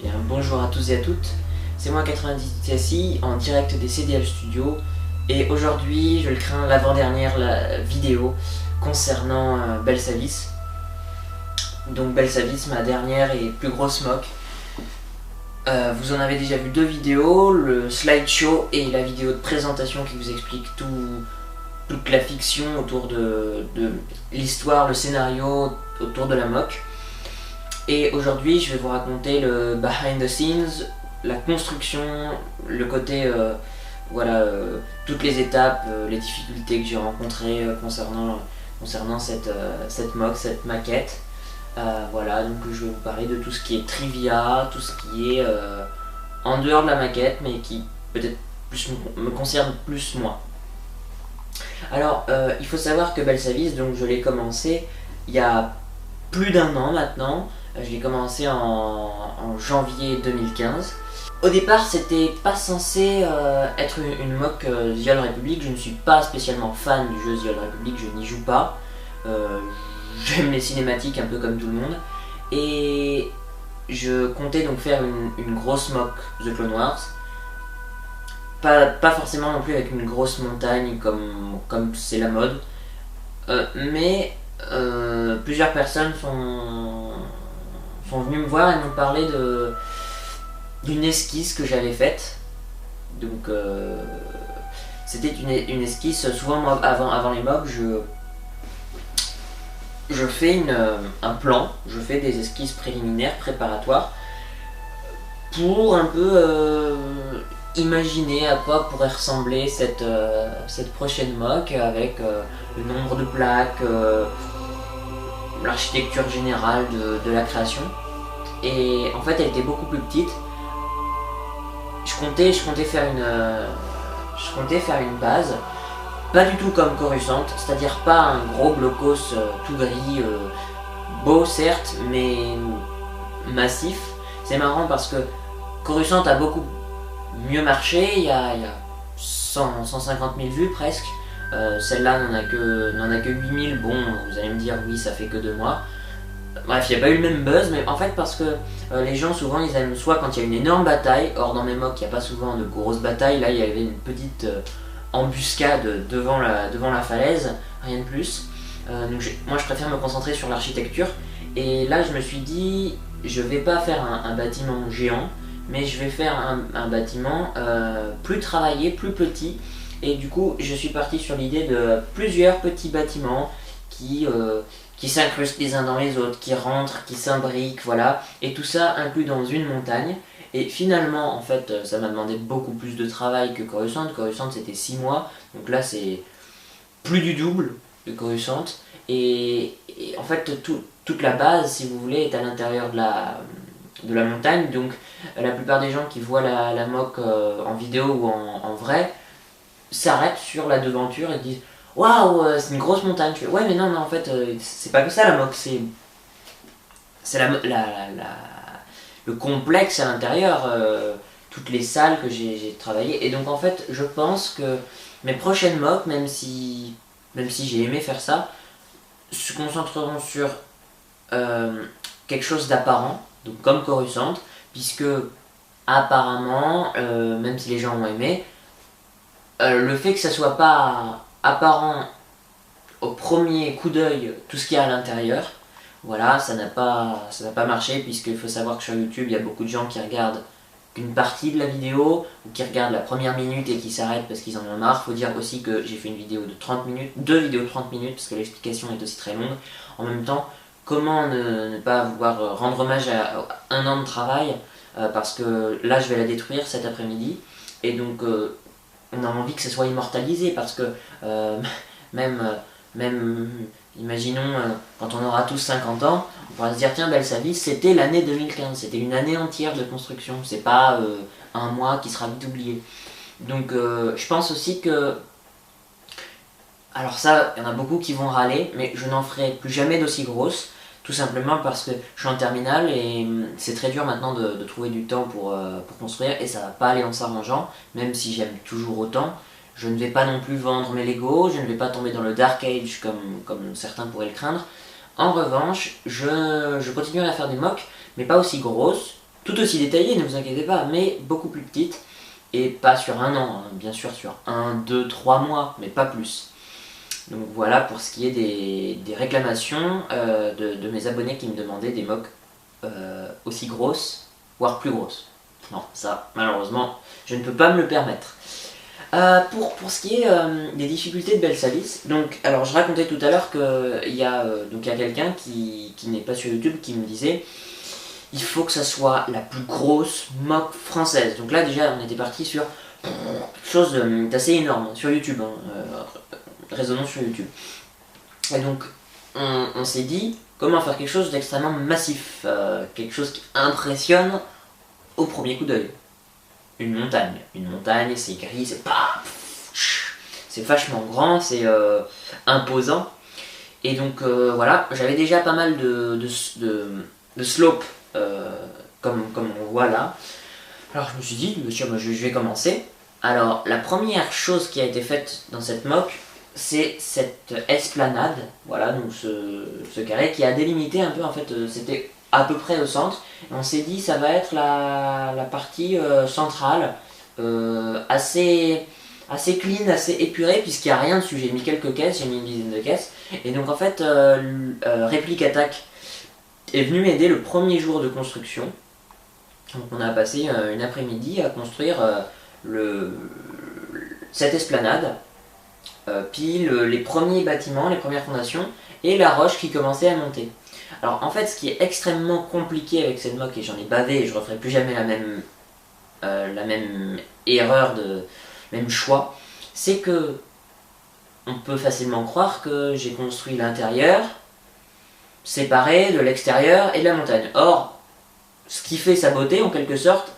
Bien, bonjour à tous et à toutes, c'est moi 98 SI en direct des CDL Studios et aujourd'hui je le crains l'avant-dernière vidéo concernant Belsavis. Donc Belsavis, ma dernière et plus grosse mock. Vous en avez déjà vu deux vidéos, le slideshow et la vidéo de présentation qui vous explique toute la fiction autour de l'histoire, le scénario autour de la mock. Et aujourd'hui, je vais vous raconter le behind the scenes, la construction, le côté, toutes les étapes, les difficultés que j'ai rencontrées concernant cette mock, cette maquette. Voilà, donc je vais vous parler de tout ce qui est trivia, tout ce qui est en dehors de la maquette, mais qui peut-être me concerne plus moi. Alors, il faut savoir que Belsavis, donc je l'ai commencé il y a plus d'un an maintenant. Je l'ai commencé en janvier 2015. Au départ, c'était pas censé être une mock The Old Republic. Je ne suis pas spécialement fan du jeu The Old Republic, je n'y joue pas. J'aime les cinématiques un peu comme tout le monde. Et je comptais donc faire une grosse mock The Clone Wars. Pas forcément non plus avec une grosse montagne comme c'est la mode. Mais plusieurs personnes sont venus me voir et m'ont parlé d'une esquisse que j'avais faite. Donc c'était une esquisse. Souvent moi, avant les mocks, je fais un plan, je fais des esquisses préliminaires, préparatoires, pour un peu imaginer à quoi pourrait ressembler cette prochaine mock avec le nombre de plaques, l'architecture générale de la création. Et en fait elle était beaucoup plus petite. Je comptais faire une base, pas du tout comme Coruscant, c'est-à-dire pas un gros blocos tout gris, beau certes, mais massif. C'est marrant parce que Coruscant a beaucoup mieux marché, il y a 150 000 vues presque. Celle-là n'en a que 8 000, bon vous allez me dire oui ça fait que 2 mois. Bref, il n'y a pas eu le même buzz, mais en fait parce que les gens souvent ils aiment soit quand il y a une énorme bataille, or dans mes mocks il n'y a pas souvent de grosses batailles, là il y avait une petite embuscade devant la falaise, rien de plus. Donc moi je préfère me concentrer sur l'architecture, et là je me suis dit je vais pas faire un bâtiment géant, mais je vais faire un bâtiment plus travaillé, plus petit, et du coup je suis parti sur l'idée de plusieurs petits bâtiments qui s'incrustent les uns dans les autres, qui rentrent, qui s'imbriquent, voilà, et tout ça inclus dans une montagne. Et finalement, en fait, ça m'a demandé beaucoup plus de travail que Coruscant. Coruscant c'était 6 mois, donc là c'est plus du double de Coruscant. Et en fait, toute la base, si vous voulez, est à l'intérieur de la montagne. Donc la plupart des gens qui voient la mock en vidéo ou en vrai s'arrêtent sur la devanture et disent waouh, c'est une grosse montagne. Je fais, ouais, mais non, en fait, c'est pas que ça la mock, c'est le complexe à l'intérieur, toutes les salles que j'ai travaillées. Et donc, en fait, je pense que mes prochaines mocks, même si j'ai aimé faire ça, se concentreront sur quelque chose d'apparent, donc comme Coruscant, puisque apparemment, même si les gens ont aimé, le fait que ça soit pas apparent au premier coup d'œil tout ce qu'il y a à l'intérieur, voilà, ça n'a pas marché, puisqu'il faut savoir que sur YouTube il y a beaucoup de gens qui regardent qu'une partie de la vidéo, ou qui regardent la première minute et qui s'arrêtent parce qu'ils en ont marre. Faut dire aussi que j'ai fait une vidéo de 30 minutes, deux vidéos de 30 minutes, parce que l'explication est aussi très longue. En même temps, comment ne pas vouloir rendre hommage à un an de travail, parce que là je vais la détruire cet après-midi, et donc on a envie que ça soit immortalisé, parce que même imaginons quand on aura tous 50 ans, on pourra se dire tiens, Belsavis c'était l'année 2015, c'était une année entière de construction, c'est pas un mois qui sera vite oublié. Donc je pense aussi que, alors ça, il y en a beaucoup qui vont râler, mais je n'en ferai plus jamais d'aussi grosse, tout simplement parce que je suis en terminale et c'est très dur maintenant de trouver du temps pour construire, et ça va pas aller en s'arrangeant, même si j'aime toujours autant. Je ne vais pas non plus vendre mes Lego, je ne vais pas tomber dans le Dark Age comme certains pourraient le craindre. En revanche, je continuerai à faire des mocks, mais pas aussi grosses, tout aussi détaillée, ne vous inquiétez pas, mais beaucoup plus petite, et pas sur un an, hein, bien sûr sur 1, 2, 3 mois, mais pas plus. Donc voilà pour ce qui est des réclamations de mes abonnés qui me demandaient des mocs aussi grosses, voire plus grosses. Non, ça, malheureusement, je ne peux pas me le permettre. Pour ce qui est des difficultés de Belsalis, donc, alors je racontais tout à l'heure qu'il y a quelqu'un qui n'est pas sur YouTube qui me disait il faut que ça soit la plus grosse moque française. Donc là déjà on était parti sur quelque chose d'assez énorme sur YouTube, résonance sur YouTube. Et donc on s'est dit comment faire quelque chose d'extrêmement massif, quelque chose qui impressionne au premier coup d'œil. Une montagne, c'est gris, c'est vachement grand, c'est imposant. Et donc voilà, j'avais déjà pas mal de slopes comme on voit là. Alors je me suis dit, je vais commencer. Alors la première chose qui a été faite dans cette mock, c'est cette esplanade, voilà, donc ce carré qui a délimité un peu, en fait c'était à peu près au centre. Et on s'est dit ça va être la partie centrale, assez clean, assez épurée, puisqu'il n'y a rien dessus. J'ai mis quelques caisses, j'ai mis une dizaine de caisses. Et donc en fait, Réplique Attack est venu m'aider le premier jour de construction. Donc on a passé une après-midi à construire cette esplanade, puis les premiers bâtiments, les premières fondations, et la roche qui commençait à monter. Alors en fait, ce qui est extrêmement compliqué avec cette mock, et j'en ai bavé et je ne referai plus jamais la même erreur, même choix, c'est que on peut facilement croire que j'ai construit l'intérieur séparé de l'extérieur et de la montagne. Or, ce qui fait sa beauté, en quelque sorte,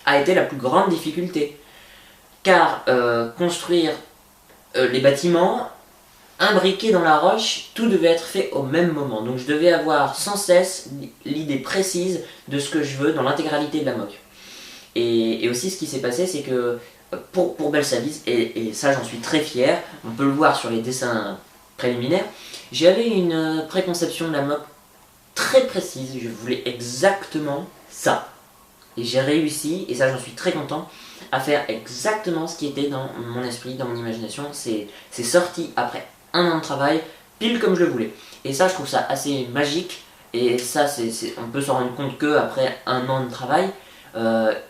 a été la plus grande difficulté. Car construire les bâtiments, imbriqués dans la roche, tout devait être fait au même moment. Donc je devais avoir sans cesse l'idée précise de ce que je veux dans l'intégralité de la mock. Et aussi ce qui s'est passé, c'est que pour Belsalis, et ça j'en suis très fier, on peut le voir sur les dessins préliminaires, j'avais une préconception de la mock très précise, je voulais exactement ça. Et j'ai réussi, et ça j'en suis très content, à faire exactement ce qui était dans mon esprit, dans mon imagination. C'est sorti après un an de travail, pile comme je le voulais. Et ça je trouve ça assez magique, et ça on peut s'en rendre compte que après un an de travail,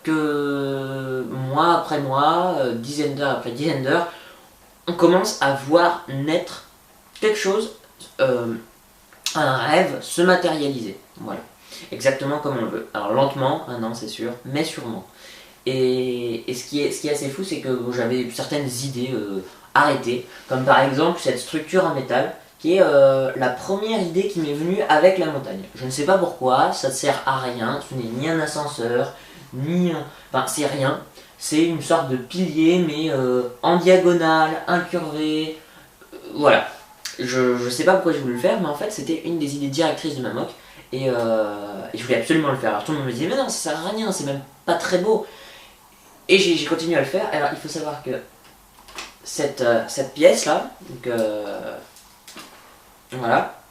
que mois après mois, dizaines d'heures après dizaines d'heures, on commence à voir naître quelque chose, un rêve se matérialiser. Voilà, exactement comme on le veut. Alors lentement, un an c'est sûr, mais sûrement. Et ce qui est assez fou, c'est que j'avais certaines idées arrêtées, comme par exemple cette structure en métal, qui est la première idée qui m'est venue avec la montagne. Je ne sais pas pourquoi, ça ne sert à rien, ce n'est ni un ascenseur, ni un... Enfin, c'est rien. C'est une sorte de pilier, mais en diagonale, incurvé, voilà. Je sais pas pourquoi je voulais le faire, mais en fait c'était une des idées directrices de ma mock, et je voulais absolument le faire. Alors tout le monde me disait mais non, ça sert à rien, c'est même pas très beau. Et j'ai continué à le faire. Alors il faut savoir que cette pièce là, donc, voilà,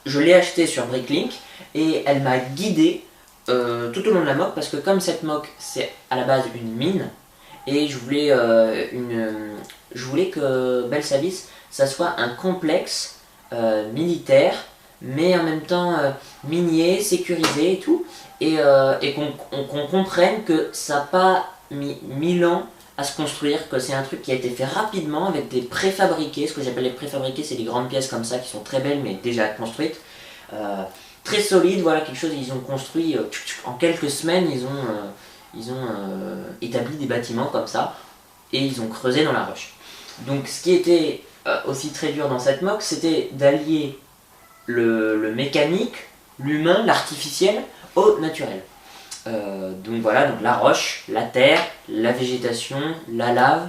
je l'ai achetée sur Bricklink, et elle m'a guidé tout au long de la mock, parce que comme cette mock c'est à la base une mine, et je voulais que Belsalis ça soit un complexe militaire, mais en même temps minier, sécurisé et tout, et qu'on comprenne que ça n'a pas mis 1000 ans à se construire, que c'est un truc qui a été fait rapidement avec des préfabriqués. Ce que j'appelle les préfabriqués, c'est des grandes pièces comme ça qui sont très belles mais déjà construites, très solides. Voilà, quelque chose ils ont construit en quelques semaines. Ils ont établi des bâtiments comme ça, et ils ont creusé dans la roche. Donc ce qui était aussi très dur dans cette mock, c'était d'allier le mécanique, l'humain, l'artificiel au naturel. Donc voilà, donc la roche, la terre, la végétation, la lave,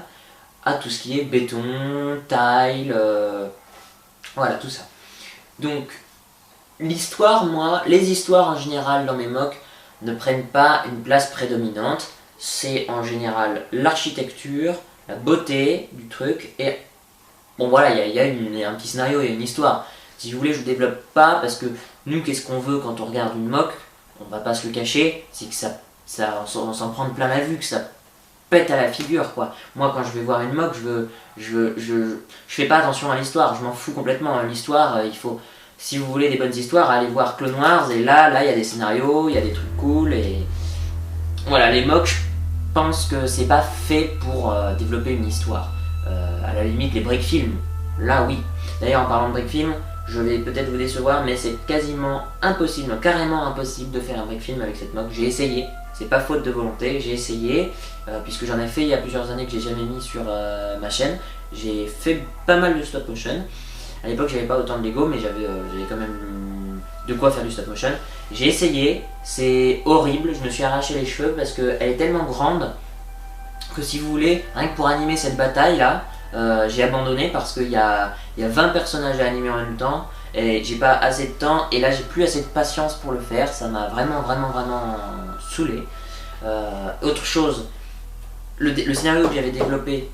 à tout ce qui est béton, tile, voilà tout ça. Donc l'histoire, les histoires en général dans mes mocks ne prennent pas une place prédominante. C'est en général l'architecture, la beauté du truc, et bon voilà, il y a un petit scénario, il y a une histoire. Si vous voulez, je ne développe pas, parce que nous, qu'est-ce qu'on veut quand on regarde une mock? on va pas se le cacher, c'est que on s'en prend de plein la vue, que ça pète à la figure quoi. Moi quand je vais voir une mock, je fais pas attention à l'histoire, je m'en fous complètement. L'histoire, il faut, si vous voulez des bonnes histoires, allez voir Clone Wars et là il y a des scénarios, il y a des trucs cool et voilà, les mocks, je pense que c'est pas fait pour développer une histoire. À la limite les break films, là oui. D'ailleurs en parlant de break film, je vais peut-être vous décevoir, mais c'est quasiment impossible, carrément impossible de faire un break film avec cette mock. J'ai essayé, c'est pas faute de volonté, j'ai essayé, puisque j'en ai fait il y a plusieurs années que j'ai jamais mis sur ma chaîne. J'ai fait pas mal de stop motion. À l'époque j'avais pas autant de Lego, mais j'avais quand même de quoi faire du stop motion. J'ai essayé, c'est horrible, je me suis arraché les cheveux parce qu'elle est tellement grande que si vous voulez, rien que pour animer cette bataille là, j'ai abandonné parce qu'il y a 20 personnages à animer en même temps et j'ai pas assez de temps et là j'ai plus assez de patience pour le faire, ça m'a vraiment saoulé. Autre chose, le scénario que j'avais développé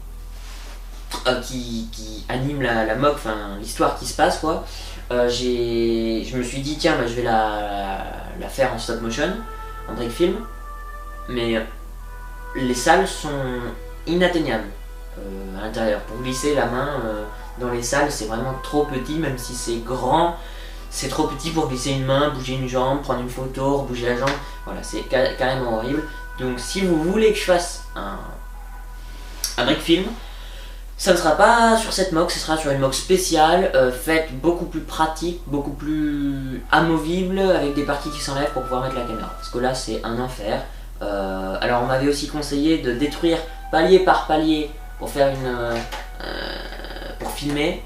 qui anime la mock, enfin l'histoire qui se passe quoi, je me suis dit tiens bah, je vais la faire en stop motion, en break film, mais les salles sont inatteignables. À l'intérieur. Pour glisser la main dans les salles, c'est vraiment trop petit, même si c'est grand, c'est trop petit pour glisser une main, bouger une jambe, prendre une photo, bouger la jambe. Voilà, c'est carrément horrible. Donc si vous voulez que je fasse un break film, ça ne sera pas sur cette mock, ce sera sur une mock spéciale, faite beaucoup plus pratique, beaucoup plus amovible, avec des parties qui s'enlèvent pour pouvoir mettre la caméra. Parce que là c'est un enfer. Alors on m'avait aussi conseillé de détruire palier par palier pour faire pour filmer,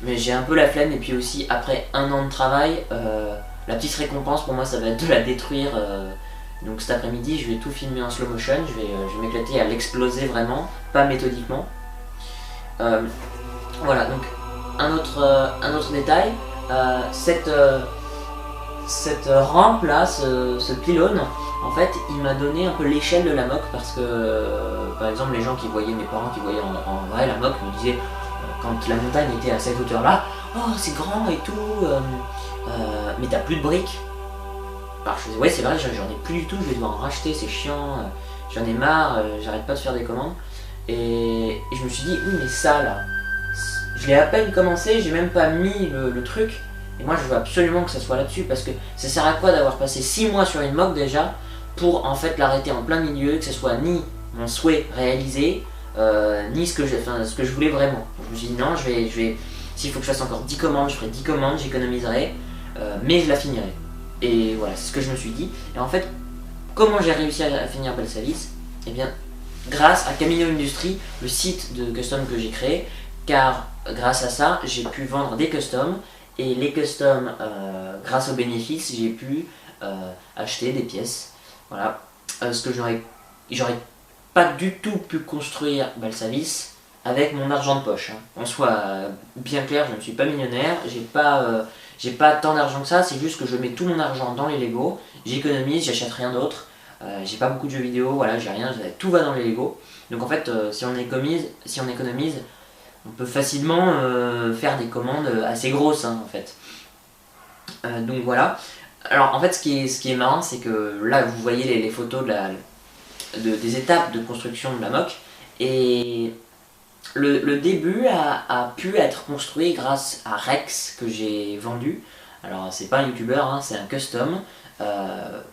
mais j'ai un peu la flemme et puis aussi après un an de travail, la petite récompense pour moi ça va être de la détruire. Donc cet après-midi je vais tout filmer en slow motion, je vais m'éclater à l'exploser vraiment, pas méthodiquement. Voilà, donc un autre détail, cette rampe là, ce pylône, en fait, il m'a donné un peu l'échelle de la mock parce que, par exemple, les gens qui voyaient, mes parents qui voyaient en vrai la mock me disaient, quand la montagne était à cette hauteur-là, oh c'est grand et tout, mais t'as plus de briques. Alors je disais, ouais c'est vrai, j'en ai plus du tout, je vais devoir en racheter, c'est chiant, j'en ai marre, j'arrête pas de faire des commandes. Et je me suis dit, oui mais ça là, je l'ai à peine commencé, j'ai même pas mis le truc. Et moi je veux absolument que ça soit là-dessus parce que ça sert à quoi d'avoir passé 6 mois sur une mock déjà pour en fait l'arrêter en plein milieu, que ce soit ni mon souhait réalisé, ni ce que je voulais vraiment. Donc, je me suis dit non, s'il faut que je fasse encore 10 commandes, je ferai 10 commandes, j'économiserai, mais je la finirai. Et voilà, c'est ce que je me suis dit. Et en fait, comment j'ai réussi à finir Belsavis? Eh bien, grâce à Camino Industries, le site de custom que j'ai créé, car grâce à ça, j'ai pu vendre des customs. Et les customs, grâce aux bénéfices, j'ai pu acheter des pièces. Voilà. Ce que j'aurais pas du tout pu construire Belsavis avec mon argent de poche. Hein. On soit bien clair, je ne suis pas millionnaire, j'ai pas tant d'argent que ça, c'est juste que je mets tout mon argent dans les Lego, j'économise, j'achète rien d'autre, j'ai pas beaucoup de jeux vidéo, voilà, j'ai rien, tout va dans les Lego. Donc en fait, si on économise, on peut facilement faire des commandes assez grosses hein, en fait. Donc voilà. Alors en fait ce qui est marrant c'est que là vous voyez les photos des étapes de construction de la mock et le début a pu être construit grâce à Rex que j'ai vendu. Alors c'est pas un youtubeur, hein, c'est un custom.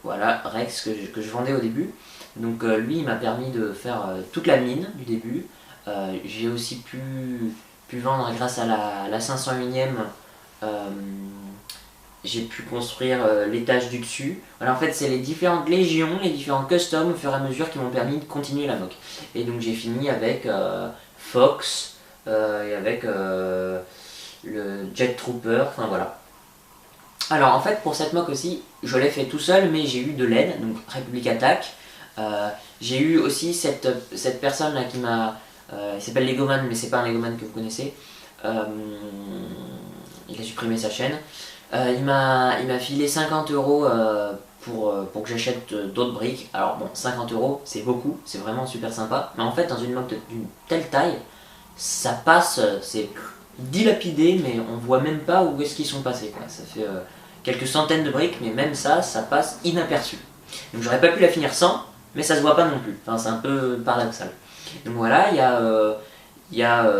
Voilà Rex que je vendais au début. Donc lui il m'a permis de faire toute la mine du début. J'ai aussi pu vendre grâce à la 501ème, j'ai pu construire l'étage du dessus. Voilà, en fait c'est les différentes légions, les différents customs au fur et à mesure qui m'ont permis de continuer la mock. Et donc j'ai fini avec Fox et avec le Jet Trooper, enfin voilà. Alors en fait pour cette mock aussi, je l'ai fait tout seul mais j'ai eu de l'aide, donc Republic Attack. J'ai eu aussi cette personne là qui m'a... il s'appelle Legoman mais c'est pas un Legoman que vous connaissez. Il a supprimé sa chaîne. Il m'a filé 50 € pour que j'achète d'autres briques. Alors bon, 50 € c'est beaucoup, c'est vraiment super sympa. Mais en fait dans une mock d'une telle taille, ça passe, c'est dilapidé mais on voit même pas où est-ce qu'ils sont passés quoi. Ça fait quelques centaines de briques, mais même ça, ça passe inaperçu. Donc j'aurais pas pu la finir sans, mais ça se voit pas non plus. Enfin, c'est un peu paradoxal. Donc voilà, il y a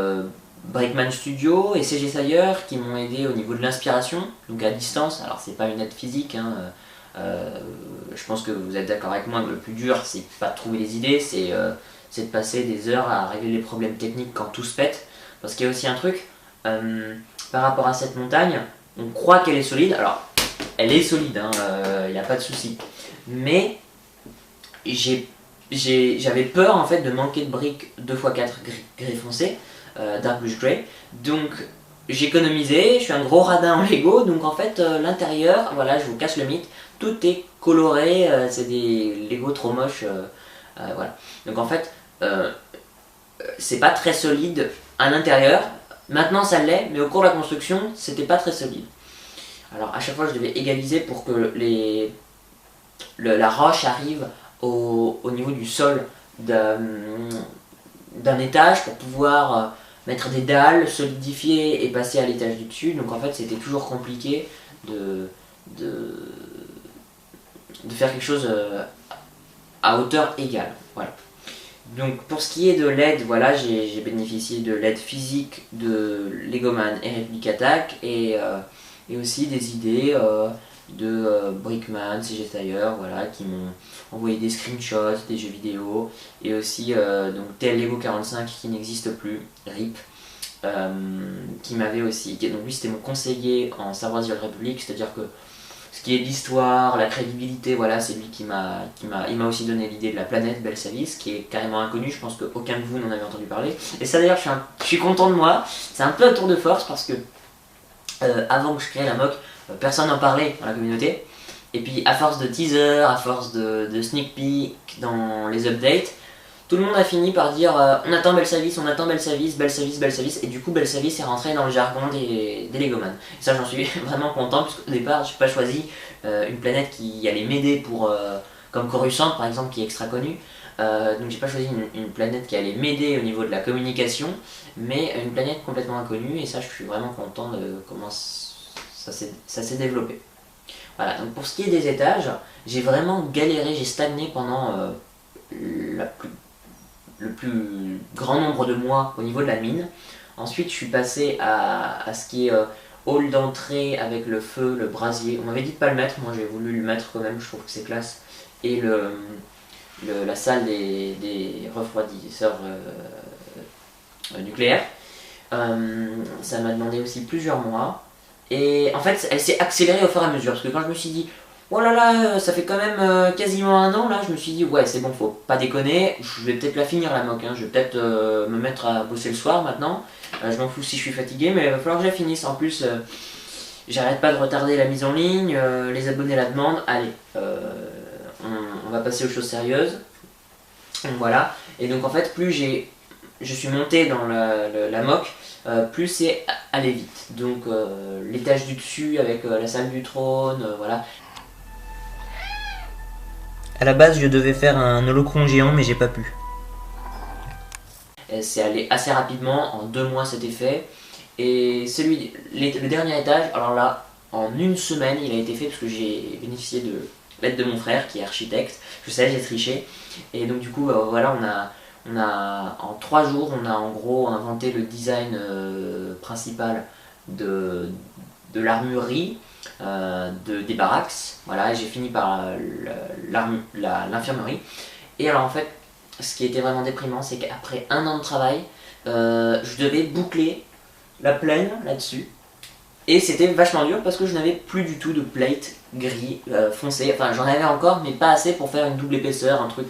Brickman Studio et CG Sayer qui m'ont aidé au niveau de l'inspiration, donc à distance. Alors c'est pas une aide physique, hein, je pense que vous êtes d'accord avec moi que le plus dur c'est pas de trouver les idées, c'est de passer des heures à régler les problèmes techniques quand tout se pète. Parce qu'il y a aussi un truc, par rapport à cette montagne, on croit qu'elle est solide, alors elle est solide, il n'y a pas de souci. Mais j'avais peur en fait de manquer de briques 2x4 gris foncé, Dark Blush Grey, donc j'ai économisé, je suis un gros radin en Lego, donc en fait l'intérieur, voilà, je vous casse le mythe, tout est coloré, c'est des Lego trop moches, voilà. Donc en fait, c'est pas très solide à l'intérieur, maintenant ça l'est, mais au cours de la construction, c'était pas très solide. Alors à chaque fois je devais égaliser pour que la roche arrive au niveau du sol d'un étage pour pouvoir mettre des dalles, solidifier et passer à l'étage du dessus. Donc en fait c'était toujours compliqué de faire quelque chose à hauteur égale. Voilà. Donc pour ce qui est de l'aide, voilà, j'ai bénéficié de l'aide physique de Legoman et Republic Attack et aussi des idées de Brickman, CG Sayer, voilà, qui m'ont envoyé des screenshots, des jeux vidéo, et aussi donc tel Lego 45 qui n'existe plus, RIP, qui m'avait aussi, donc lui c'était mon conseiller en Star Wars The Old Republic, c'est-à-dire que ce qui est l'histoire, la crédibilité, voilà, c'est lui il m'a aussi donné l'idée de la planète Belsavis, qui est carrément inconnue, je pense qu'aucun de vous n'en avait entendu parler. Et ça d'ailleurs, je suis content de moi, c'est un peu un tour de force parce que avant que je crée la mock, personne n'en parlait dans la communauté. Et puis à force de teaser, à force de sneak peek dans les updates, tout le monde a fini par dire on attend Belsavis, on attend Belsavis, Belsavis, Belsavis, et du coup Belsavis est rentré dans le jargon des Legoman. Et ça j'en suis vraiment content, parce qu'au départ j'ai pas choisi une planète qui allait m'aider pour comme Coruscant par exemple, qui est extra connue. Donc j'ai pas choisi une planète qui allait m'aider au niveau de la communication, mais une planète complètement inconnue, et ça je suis vraiment content de comment ça s'est développé. Voilà, donc pour ce qui est des étages, j'ai vraiment galéré, j'ai stagné pendant le plus grand nombre de mois au niveau de la mine. Ensuite je suis passé à ce qui est hall d'entrée avec le feu, le brasier. On m'avait dit de pas le mettre, moi j'ai voulu le mettre quand même, je trouve que c'est classe. Et la salle des refroidisseurs nucléaires. Ça m'a demandé aussi plusieurs mois. Et en fait elle s'est accélérée au fur et à mesure, parce que quand je me suis dit oh là là, ça fait quand même quasiment un an là, je me suis dit ouais c'est bon, faut pas déconner, je vais peut-être la finir la mock, hein. Je vais peut-être me mettre à bosser le soir maintenant, je m'en fous si je suis fatigué, mais il va falloir que je la finisse. En plus j'arrête pas de retarder la mise en ligne, les abonnés la demandent, allez, on va passer aux choses sérieuses. Donc voilà, et donc en fait plus je suis monté dans la mock, plus c'est aller vite. Donc l'étage du dessus avec la salle du trône, voilà. À la base, je devais faire un holocron géant, mais j'ai pas pu. C'est allé assez rapidement, en 2 mois c'était fait. Et le dernier étage, alors là, en 1 semaine, il a été fait parce que j'ai bénéficié de l'aide de mon frère qui est architecte. Je sais, j'ai triché. Et donc du coup, voilà, en 3 jours, on a en gros inventé le design principal de l'armurerie. Des baraques, voilà, j'ai fini par l'infirmerie. Et alors en fait, ce qui était vraiment déprimant, c'est qu'après 1 an de travail, je devais boucler la plaine là-dessus. Et c'était vachement dur parce que je n'avais plus du tout de plate gris foncé. Enfin, j'en avais encore, mais pas assez pour faire une double épaisseur, un truc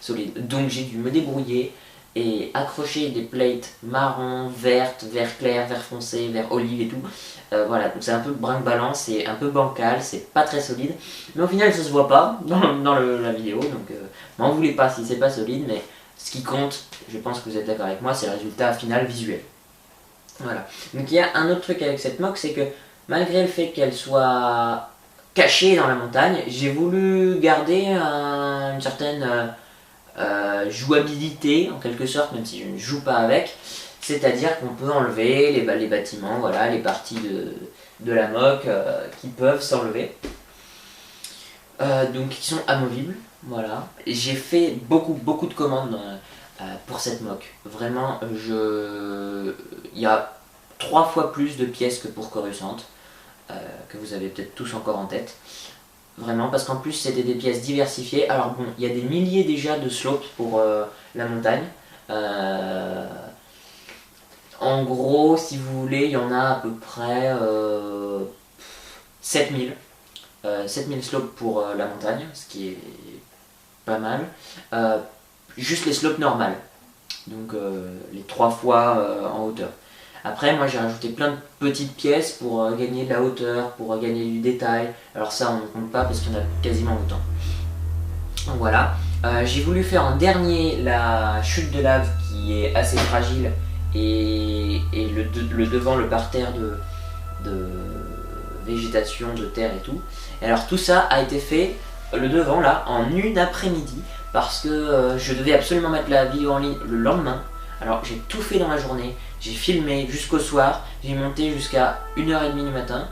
solide. Donc j'ai dû me débrouiller et accrocher des plates marron, verte, vert clair, vert foncé, vert olive et tout. Voilà, donc c'est un peu brinque-balance, c'est un peu bancal, c'est pas très solide. Mais au final, ça se voit pas dans la vidéo, donc m'en voulez pas si c'est pas solide, mais ce qui compte, je pense que vous êtes d'accord avec moi, c'est le résultat final visuel. Voilà. Donc il y a un autre truc avec cette mock, c'est que malgré le fait qu'elle soit cachée dans la montagne, j'ai voulu garder une certaine jouabilité en quelque sorte, même si je ne joue pas avec. C'est-à-dire qu'on peut enlever les bâtiments, voilà, les parties de la moque qui peuvent s'enlever. Donc qui sont amovibles, voilà. J'ai fait beaucoup de commandes pour cette moque. Vraiment, il y a 3 fois plus de pièces que pour Coruscant, que vous avez peut-être tous encore en tête. Vraiment, parce qu'en plus c'était des pièces diversifiées. Alors bon, il y a des milliers déjà de slopes pour la montagne. En gros, si vous voulez, il y en a à peu près 7000. 7000 slopes pour la montagne, ce qui est pas mal. Juste les slopes normales, donc les 3 fois en hauteur. Après, moi j'ai rajouté plein de petites pièces pour gagner de la hauteur, pour gagner du détail. Alors ça, on ne compte pas parce qu'il y en a quasiment autant. Donc voilà. J'ai voulu faire en dernier la chute de lave qui est assez fragile et le devant, le parterre de végétation, de terre et tout. Et alors tout ça a été fait, le devant là, en une après-midi parce que je devais absolument mettre la vidéo en ligne le lendemain. Alors j'ai tout fait dans la journée, j'ai filmé jusqu'au soir, j'ai monté jusqu'à 1h30 du matin.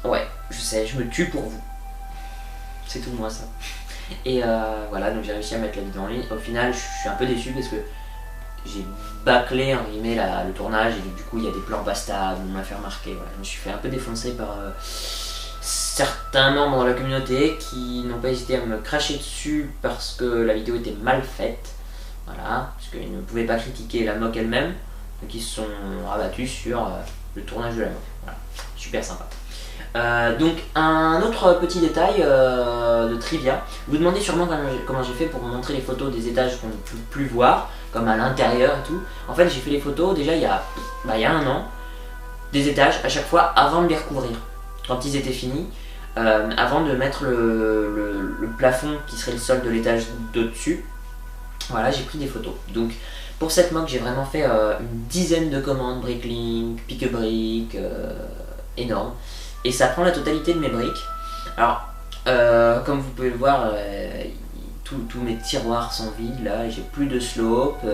Ouais, je sais, je me tue pour vous. C'est tout moi ça. Et voilà, donc j'ai réussi à mettre la vidéo en ligne. Au final, je suis un peu déçu parce que j'ai bâclé le tournage et du coup il y a des plans basta, on m'a fait remarquer. Voilà. Je me suis fait un peu défoncer par certains membres de la communauté qui n'ont pas hésité à me cracher dessus parce que la vidéo était mal faite. Voilà, parce qu'ils ne pouvaient pas critiquer la moque elle-même, donc ils se sont rabattus sur le tournage de la moque. Voilà, super sympa. Donc un autre petit détail de trivia, vous vous demandez sûrement comment j'ai fait pour vous montrer les photos des étages qu'on ne peut plus voir, comme à l'intérieur et tout. En fait j'ai fait les photos déjà il y a 1 an, des étages à chaque fois avant de les recouvrir, quand ils étaient finis, avant de mettre le plafond qui serait le sol de l'étage d'au-dessus. Voilà, j'ai pris des photos. Donc pour cette moque j'ai vraiment fait une dizaine de commandes, Bricklink, Pick-a-Brick, énorme. Et ça prend la totalité de mes briques. Alors, comme vous pouvez le voir, tous mes tiroirs sont vides là, j'ai plus de slope,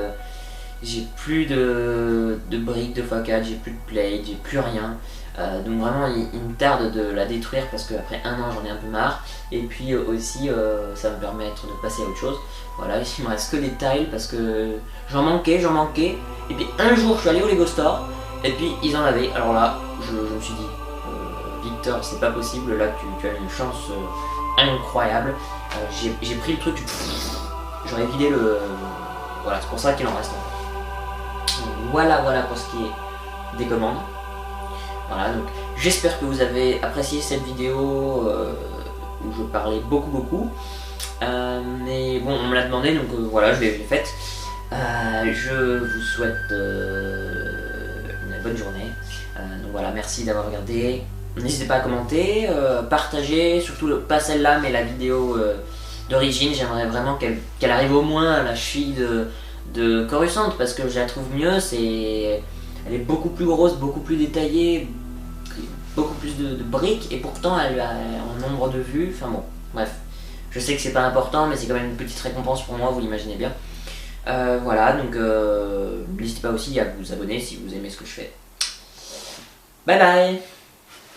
j'ai plus de briques de x4, j'ai plus de plate, j'ai plus rien. Donc vraiment il me tarde de la détruire parce qu'après 1 an j'en ai un peu marre. Et puis aussi ça va me permettre de passer à autre chose. Voilà, ici il me reste que des tiles parce que j'en manquais. Et puis un jour je suis allé au Lego Store et puis ils en avaient. Alors là je me suis dit, Victor, c'est pas possible, là tu as une chance incroyable. J'ai pris le truc, j'aurais vidé le... Voilà, c'est pour ça qu'il en reste encore. Voilà pour ce qui est des commandes. Voilà, donc j'espère que vous avez apprécié cette vidéo où je parlais beaucoup. Mais bon, on me l'a demandé, donc voilà, je l'ai faite. Je vous souhaite une bonne journée. Donc voilà, merci d'avoir regardé. N'hésitez pas à commenter, partager, surtout pas celle-là, mais la vidéo d'origine. J'aimerais vraiment qu'elle arrive au moins à la cheville de Coruscant parce que je la trouve mieux. Elle est beaucoup plus grosse, beaucoup plus détaillée, beaucoup plus de briques et pourtant elle a un nombre de vues. Enfin bon, bref. Je sais que c'est pas important, mais c'est quand même une petite récompense pour moi, vous l'imaginez bien. Voilà, donc n'hésitez pas aussi à vous abonner si vous aimez ce que je fais. Bye bye!